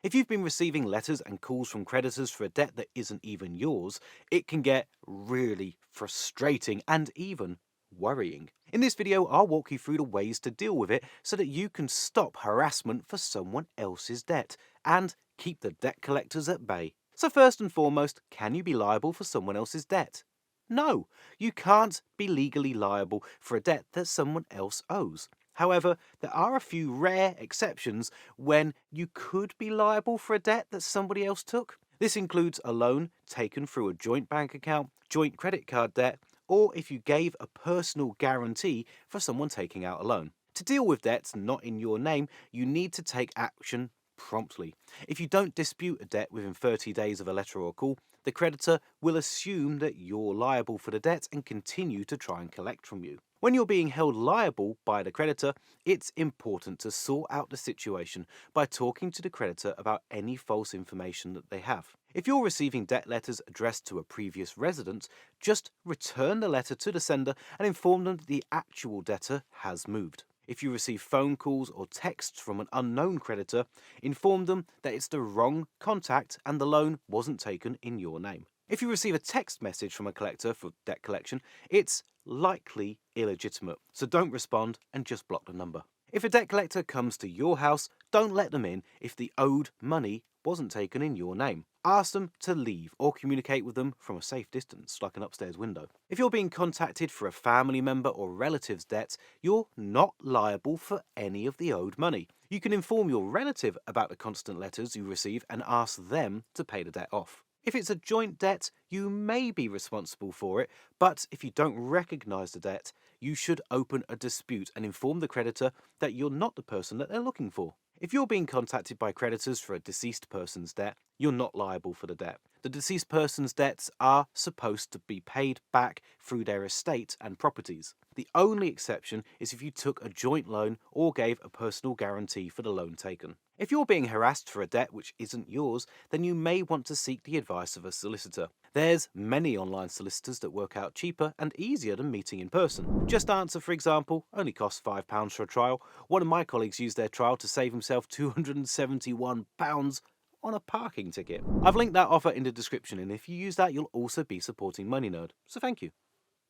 If you've been receiving letters and calls from creditors for a debt that isn't even yours, it can get really frustrating and even worrying. In this video, I'll walk you through the ways to deal with it so that you can stop harassment for someone else's debt and keep the debt collectors at bay. So first and foremost, can you be liable for someone else's debt? No, you can't be legally liable for a debt that someone else owes. However, there are a few rare exceptions when you could be liable for a debt that somebody else took. This includes a loan taken through a joint bank account, joint credit card debt, or if you gave a personal guarantee for someone taking out a loan. To deal with debts not in your name, you need to take action promptly. If you don't dispute a debt within 30 days of a letter or call, the creditor will assume that you're liable for the debt and continue to try and collect from you. When you're being held liable by the creditor, it's important to sort out the situation by talking to the creditor about any false information that they have. If you're receiving debt letters addressed to a previous resident, just return the letter to the sender and inform them that the actual debtor has moved. If you receive phone calls or texts from an unknown creditor, inform them that it's the wrong contact and the loan wasn't taken in your name. If you receive a text message from a collector for debt collection, it's likely illegitimate, so don't respond and just block the number. If a debt collector comes to your house, don't let them in if the owed money wasn't taken in your name. Ask them to leave or communicate with them from a safe distance, like an upstairs window. If you're being contacted for a family member or relative's debt, you're not liable for any of the owed money. You can inform your relative about the constant letters you receive and ask them to pay the debt off. If it's a joint debt, you may be responsible for it, but if you don't recognise the debt, you should open a dispute and inform the creditor that you're not the person that they're looking for. If you're being contacted by creditors for a deceased person's debt, you're not liable for the debt. The deceased person's debts are supposed to be paid back through their estate and properties. The only exception is if you took a joint loan or gave a personal guarantee for the loan taken. If you're being harassed for a debt which isn't yours, then you may want to seek the advice of a solicitor. There's many online solicitors that work out cheaper and easier than meeting in person. Just Answer, for example, only costs £5 for a trial. One of my colleagues used their trial to save himself £271 on a parking ticket. I've linked that offer in the description, and if you use that, you'll also be supporting MoneyNerd. So thank you.